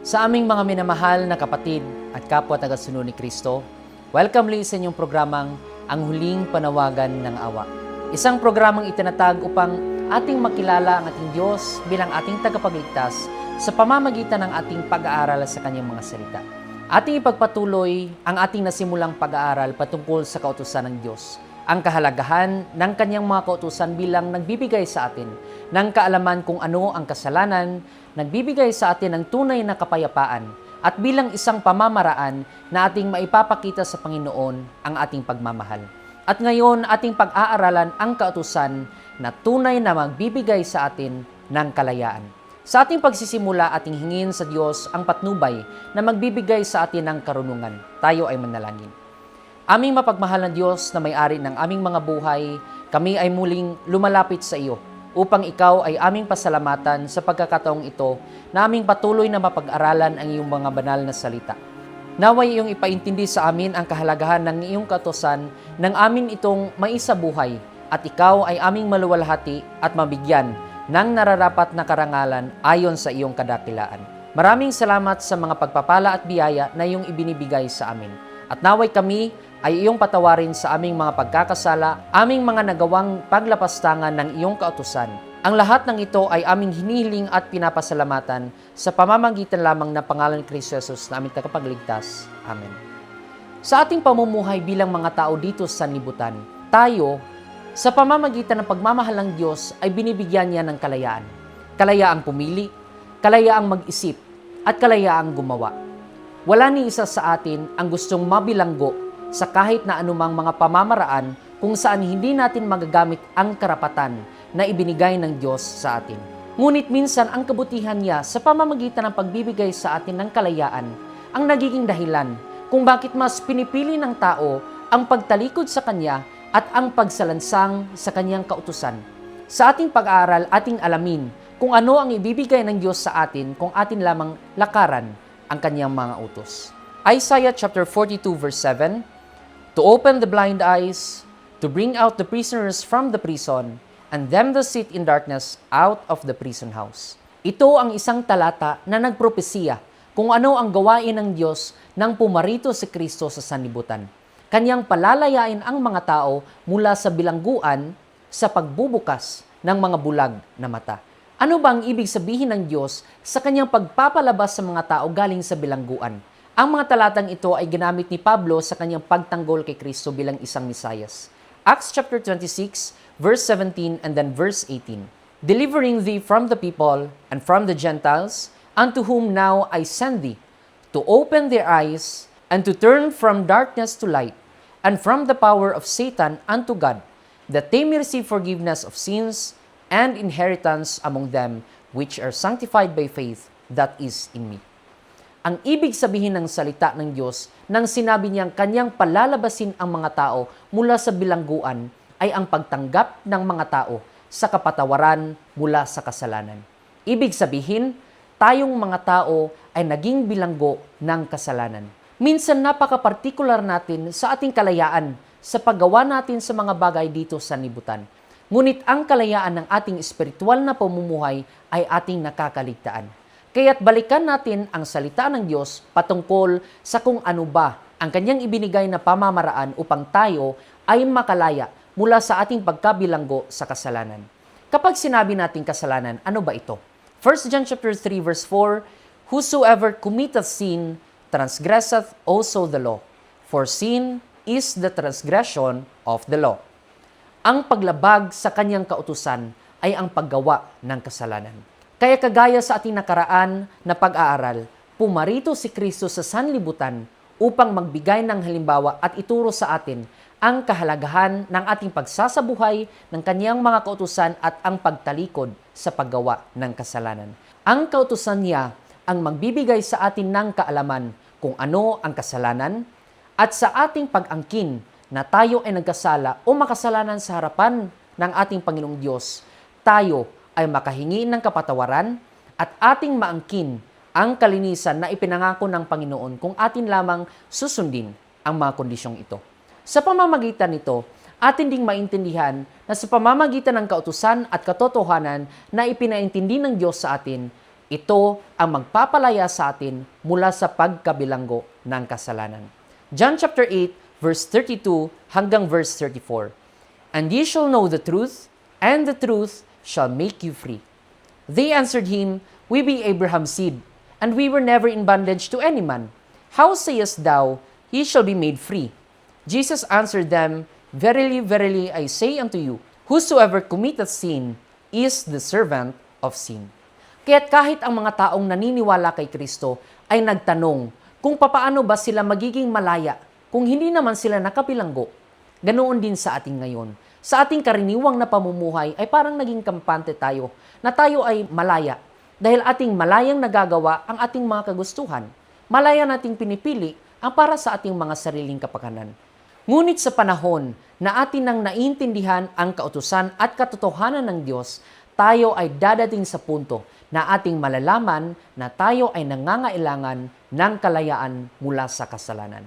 Sa aming mga minamahal na kapatid at kapwa tagasunod ni Kristo, welcome ulit sa inyong programang Ang Huling Panawagan ng Awa. Isang programang itinatag upang ating makilala ang ating Diyos bilang ating tagapagligtas sa pamamagitan ng ating pag-aaral sa Kanyang mga salita. Ating ipagpatuloy ang ating nasimulang pag-aaral patungkol sa kautusan ng Diyos, ang kahalagahan ng Kanyang mga kautusan bilang nagbibigay sa atin ng kaalaman kung ano ang kasalanan, nagbibigay sa atin ng tunay na kapayapaan, at bilang isang pamamaraan na ating maipapakita sa Panginoon ang ating pagmamahal. At ngayon, ating pag-aaralan ang kautusan na tunay na magbibigay sa atin ng kalayaan. Sa ating pagsisimula, ating hingin sa Diyos ang patnubay na magbibigay sa atin ng karunungan. Tayo ay manalangin. Aming mapagmahal na Diyos na may-ari ng aming mga buhay, kami ay muling lumalapit sa iyo upang ikaw ay aming pasalamatan sa pagkakataong ito na aming patuloy na mapag-aralan ang iyong mga banal na salita. Naway iyong ipaintindi sa amin ang kahalagahan ng iyong kautusan ng amin itong maisabuhay at ikaw ay aming maluwalhati at mabigyan ng nararapat na karangalan ayon sa iyong kadakilaan. Maraming salamat sa mga pagpapala at biyaya na iyong ibinibigay sa amin. At naway kami ay iyong patawarin sa aming mga pagkakasala, aming mga nagawang paglapastangan ng iyong kautusan. Ang lahat ng ito ay aming hinihiling at pinapasalamatan sa pamamagitan lamang ng pangalan ni Kristo Jesus na aming tagapagligtas. Amen. Sa ating pamumuhay bilang mga tao dito sa sanlibutan, tayo, sa pamamagitan ng pagmamahal ng Diyos ay binibigyan niya ng kalayaan. Kalayaang pumili, kalayaang mag-isip, at kalayaang gumawa. Wala ni isa sa atin ang gustong mabilanggo sa kahit na anumang mga pamamaraan kung saan hindi natin magagamit ang karapatan na ibinigay ng Diyos sa atin. Ngunit minsan ang kabutihan niya sa pamamagitan ng pagbibigay sa atin ng kalayaan ang nagiging dahilan kung bakit mas pinipili ng tao ang pagtalikod sa Kanya at ang pagsalansang sa Kanyang kautusan. Sa ating pag-aaral, ating alamin kung ano ang ibibigay ng Diyos sa atin kung atin lamang lakaran ang Kanyang mga utos. Isaiah chapter 42 verse 7, to open the blind eyes, to bring out the prisoners from the prison, and them that sit in darkness out of the prison house. Ito ang isang talata na nagpropesiya kung ano ang gawain ng Diyos nang pumarito si Kristo sa sanlibutan. Kanyang palalayain ang mga tao mula sa bilangguan sa pagbubukas ng mga bulag na mata. Ano ba ang ibig sabihin ng Diyos sa kanyang pagpapalabas sa mga tao galing sa bilangguan? Ang mga talatang ito ay ginamit ni Pablo sa kanyang pagtanggol kay Kristo bilang isang Mesiyas. Acts chapter 26, verse 17 and then verse 18. Delivering thee from the people and from the Gentiles, unto whom now I send thee, to open their eyes, and to turn from darkness to light, and from the power of Satan unto God, that they may receive forgiveness of sins, and inheritance among them which are sanctified by faith that is in me. Ang ibig sabihin ng salita ng Diyos nang sinabi niyang kanyang palalabasin ang mga tao mula sa bilangguan ay ang pagtanggap ng mga tao sa kapatawaran mula sa kasalanan. Ibig sabihin, tayong mga tao ay naging bilanggo ng kasalanan. Minsan napaka-partikular natin sa ating kalayaan sa paggawa natin sa mga bagay dito sa sanlibutan. Ngunit ang kalayaan ng ating espiritual na pamumuhay ay ating nakakaligtaan. Kaya't balikan natin ang salita ng Diyos patungkol sa kung ano ba ang kanyang ibinigay na pamamaraan upang tayo ay makalaya mula sa ating pagkabilanggo sa kasalanan. Kapag sinabi natin kasalanan, ano ba ito? 1 John chapter 3 verse 4, whosoever committeth sin transgresseth also the law, for sin is the transgression of the law. Ang paglabag sa kanyang kautusan ay ang paggawa ng kasalanan. Kaya kagaya sa ating nakaraan na pag-aaral, pumarito si Kristo sa sanlibutan upang magbigay ng halimbawa at ituro sa atin ang kahalagahan ng ating pagsasabuhay ng kanyang mga kautusan at ang pagtalikod sa paggawa ng kasalanan. Ang kautusan niya ang magbibigay sa atin ng kaalaman kung ano ang kasalanan at sa ating pag-angkin na tayo ay nagkasala o makasalanan sa harapan ng ating Panginoong Diyos, tayo ay makahingi ng kapatawaran at ating maangkin ang kalinisan na ipinangako ng Panginoon kung atin lamang susundin ang mga kondisyong ito. Sa pamamagitan nito, atin ding maintindihan na sa pamamagitan ng kautusan at katotohanan na ipinaintindi ng Diyos sa atin, Ito ang magpapalaya sa atin mula sa pagkabilanggo ng kasalanan. John chapter 8, verse 32 hanggang verse 34. And ye shall know the truth, and the truth shall make you free. They answered him, We be Abraham's seed, and we were never in bondage to any man. How sayest thou, Ye shall be made free? Jesus answered them, Verily, verily, I say unto you, whosoever committeth sin is the servant of sin. Kaya't kahit ang mga taong naniniwala kay Kristo ay nagtanong kung papaano ba sila magiging malaya kung hindi naman sila nakabilanggo. Ganoon din sa ating ngayon. Sa ating karaniwang na pamumuhay ay parang naging kampante tayo na tayo ay malaya dahil ating malayang nagagawa ang ating mga kagustuhan. Malaya nating pinipili ang para sa ating mga sariling kapakanan. Ngunit sa panahon na atin nang naiintindihan ang kautusan at katotohanan ng Diyos, tayo ay dadating sa punto na ating malalaman na tayo ay nangangailangan ng kalayaan mula sa kasalanan.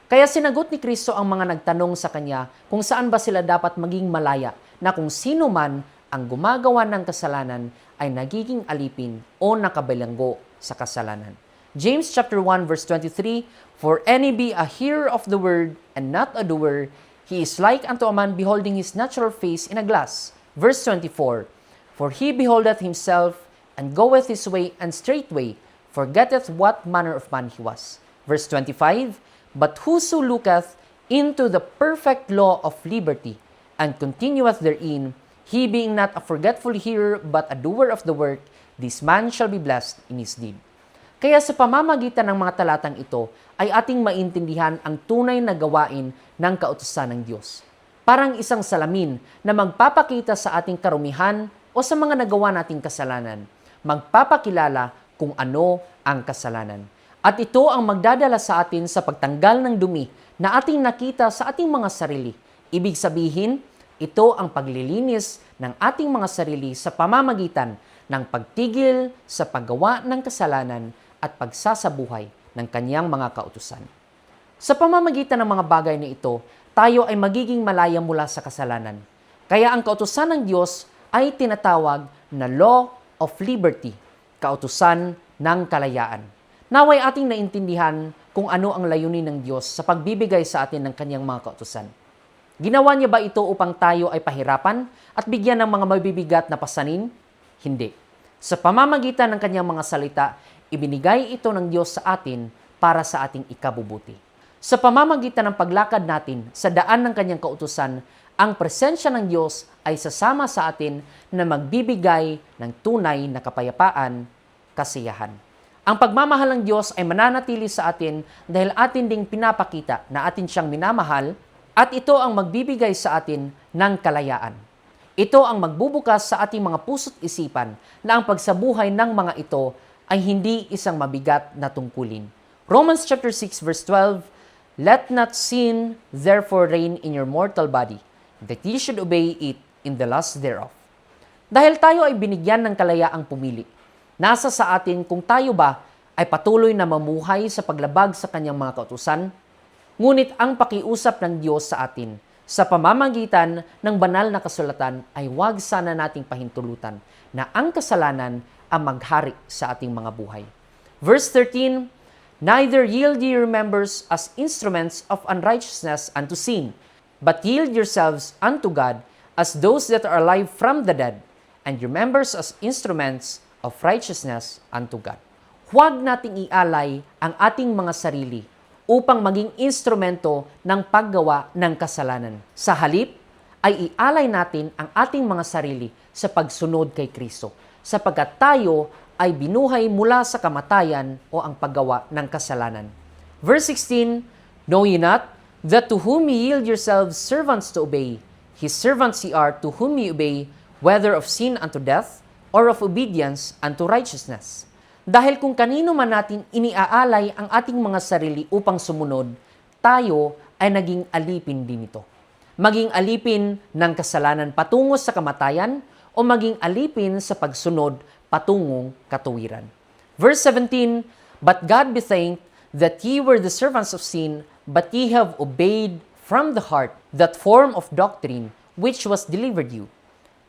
Kaya sinagot ni Kristo ang mga nagtanong sa Kanya kung saan ba sila dapat maging malaya na kung sino man ang gumagawa ng kasalanan ay nagiging alipin o nakabilanggo sa kasalanan. James chapter 1 verse 23, For any be a hearer of the word and not a doer, he is like unto a man beholding his natural face in a glass. Verse 24, For he beholdeth himself and goeth his way, and straightway forgetteth what manner of man he was. Verse 25, But whoso looketh into the perfect law of liberty, and continueth therein, he being not a forgetful hearer, but a doer of the work, this man shall be blessed in his deed. Kaya sa pamamagitan ng mga talatang ito, ay ating maintindihan ang tunay na gawain ng kautusan ng Diyos. Parang isang salamin na magpapakita sa ating karumihan o sa mga nagawa nating kasalanan. Magpapakilala kung ano ang kasalanan. At ito ang magdadala sa atin sa pagtanggal ng dumi na ating nakita sa ating mga sarili. Ibig sabihin, ito ang paglilinis ng ating mga sarili sa pamamagitan ng pagtigil sa paggawa ng kasalanan at pagsasabuhay ng Kanyang mga kautusan. Sa pamamagitan ng mga bagay na ito, tayo ay magiging malaya mula sa kasalanan. Kaya ang kautusan ng Diyos ay tinatawag na Law of Liberty, kautusan ng kalayaan. Naway ating naintindihan kung ano ang layunin ng Diyos sa pagbibigay sa atin ng Kanyang mga kautusan. Ginawa niya ba ito upang tayo ay pahirapan at bigyan ng mga mabibigat na pasanin? Hindi. Sa pamamagitan ng Kanyang mga salita, ibinigay ito ng Diyos sa atin para sa ating ikabubuti. Sa pamamagitan ng paglakad natin sa daan ng Kanyang kautusan, ang presensya ng Diyos ay sasama sa atin na magbibigay ng tunay na kapayapaan, kasiyahan. Ang pagmamahal ng Diyos ay mananatili sa atin dahil atin ding pinapakita na atin siyang minamahal at ito ang magbibigay sa atin ng kalayaan. Ito ang magbubukas sa ating mga puso't isipan na ang pagsabuhay ng mga ito ay hindi isang mabigat na tungkulin. Romans chapter 6 verse 12, Let not sin therefore reign in your mortal body, that ye should obey it in the lust thereof. Dahil tayo ay binigyan ng kalayaang pumili, nasa sa atin kung tayo ba ay patuloy na mamuhay sa paglabag sa Kanyang mga kautusan, ngunit ang pakiusap ng Diyos sa atin sa pamamagitan ng banal na kasulatan ay huwag sana nating pahintulutan na ang kasalanan ang maghari sa ating mga buhay. Verse 13, Neither yield ye your members as instruments of unrighteousness unto sin, but yield yourselves unto God as those that are alive from the dead, and your members as instruments of righteousness unto God. Huwag nating ialay ang ating mga sarili upang maging instrumento ng paggawa ng kasalanan. Sa halip, ay ialay natin ang ating mga sarili sa pagsunod kay Kristo, sapagkat tayo ay binuhay mula sa kamatayan o ang paggawa ng kasalanan. Verse 16, Know ye not that to whom ye yield yourselves servants to obey, his servants ye are to whom ye obey, whether of sin unto death, or of obedience unto righteousness. Dahil kung kanino man natin iniaalay ang ating mga sarili upang sumunod, tayo ay naging alipin din ito. Maging alipin ng kasalanan patungo sa kamatayan o maging alipin sa pagsunod patungong katuwiran. Verse 17, But God be thanked that ye were the servants of sin, but ye have obeyed from the heart that form of doctrine which was delivered you.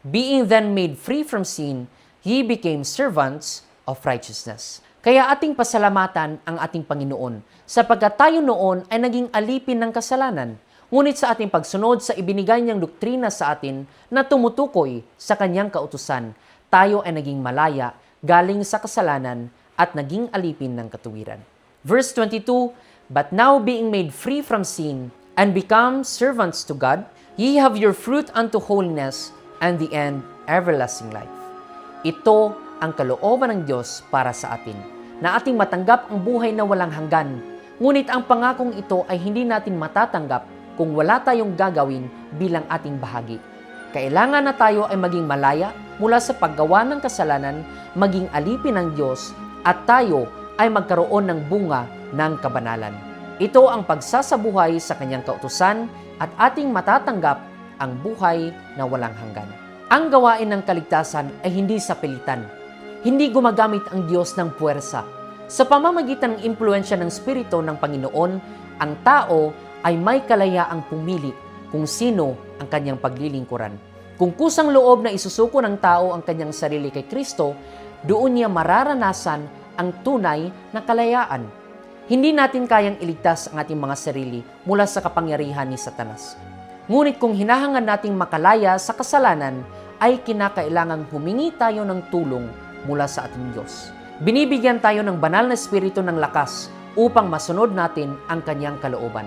Being then made free from sin, ye became servants of righteousness. Kaya ating pasalamatan ang ating Panginoon sapagkat tayo noon ay naging alipin ng kasalanan. Ngunit sa ating pagsunod sa ibinigay niyang doktrina sa atin na tumutukoy sa kanyang kautusan, tayo ay naging malaya galing sa kasalanan at naging alipin ng katuwiran. Verse 22, "But now being made free from sin and become servants to God, ye have your fruit unto holiness and the end everlasting life." Ito ang kalooban ng Diyos para sa atin, na ating matanggap ang buhay na walang hanggan. Ngunit ang pangakong ito ay hindi natin matatanggap kung wala tayong gagawin bilang ating bahagi. Kailangan na tayo ay maging malaya mula sa paggawa ng kasalanan, maging alipin ng Diyos, at tayo ay magkaroon ng bunga ng kabanalan. Ito ang pagsasabuhay sa kanyang kautusan at ating matatanggap ang buhay na walang hanggan. Ang gawain ng kaligtasan ay hindi sa pilitan. Hindi gumagamit ang Diyos ng puwersa. Sa pamamagitan ng impluensya ng Espiritu ng Panginoon, ang tao ay may kalayaang pumili kung sino ang kanyang paglilingkuran. Kung kusang loob na isusuko ng tao ang kanyang sarili kay Kristo, doon niya mararanasan ang tunay na kalayaan. Hindi natin kayang iligtas ang ating mga sarili mula sa kapangyarihan ni Satanas. Ngunit kung hinahangad nating makalaya sa kasalanan, ay kinakailangang humingi tayo ng tulong mula sa ating Diyos. Binibigyan tayo ng banal na espiritu ng lakas upang masunod natin ang kanyang kalooban.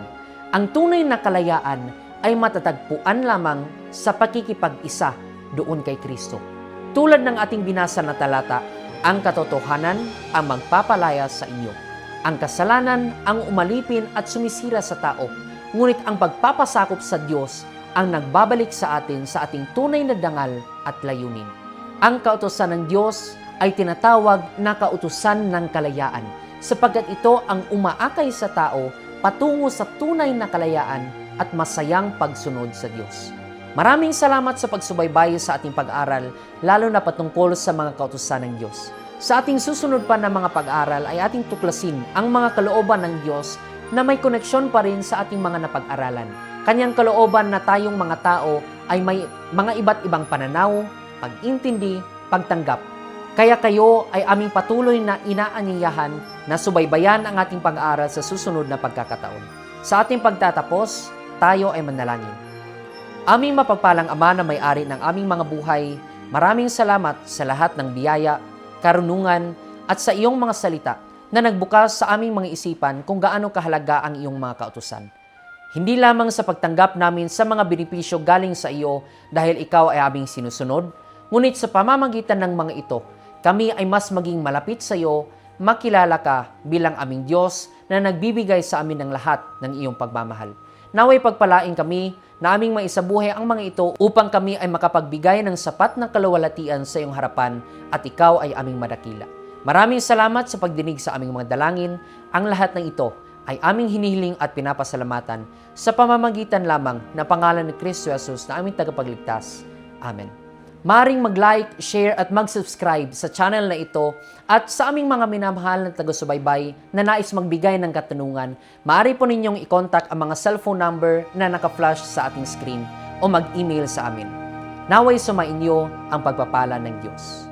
Ang tunay na kalayaan ay matatagpuan lamang sa pakikipag-isa doon kay Kristo. Tulad ng ating binasa na talata, ang katotohanan ang magpapalaya sa inyo. Ang kasalanan ang umalipin at sumisira sa tao, ngunit ang pagpapasakop sa Diyos ang nagbabalik sa atin sa ating tunay na dangal at layunin. Ang kautusan ng Diyos ay tinatawag na kautusan ng kalayaan, sapagkat ito ang umaakay sa tao patungo sa tunay na kalayaan at masayang pagsunod sa Diyos. Maraming salamat sa pagsubaybay sa ating pag-aral, lalo na patungkol sa mga kautusan ng Diyos. Sa ating susunod pa na mga pag-aral ay ating tuklasin ang mga kalooban ng Diyos na may koneksyon pa rin sa ating mga napag-aralan. Kanyang kalooban na tayong mga tao ay may mga iba't ibang pananaw, pag-intindi, pagtanggap. Kaya kayo ay aming patuloy na inaanyayahan na subaybayan ang ating pag-aaral sa susunod na pagkakataon. Sa ating pagtatapos, tayo ay manalangin. Aming mapagpalang Ama na may-ari ng aming mga buhay, maraming salamat sa lahat ng biyaya, karunungan at sa iyong mga salita na nagbukas sa aming mga isipan kung gaano kahalaga ang iyong mga kautusan. Hindi lamang sa pagtanggap namin sa mga benepisyo galing sa iyo dahil ikaw ay aming sinusunod, ngunit sa pamamagitan ng mga ito, kami ay mas maging malapit sa iyo, makilala ka bilang aming Diyos na nagbibigay sa amin ng lahat ng iyong pagmamahal. Naway pagpalain kami na aming maisabuhay ang mga ito upang kami ay makapagbigay ng sapat na kaluwalhatian sa iyong harapan at ikaw ay aming madakila. Maraming salamat sa pagdinig sa aming mga dalangin. Ang lahat ng ito ay aming hinihiling at pinapasalamatan sa pamamagitan lamang na pangalan ni Kristo Jesus na aming tagapagligtas. Amen. Maring mag-like, share at mag-subscribe sa channel na ito at sa aming mga minamahal na taga-subaybay na nais magbigay ng katanungan, maaari po ninyong i-contact ang mga cellphone number na naka-flash sa ating screen o mag-email sa amin. Naway sumainyo ang pagpapala ng Diyos.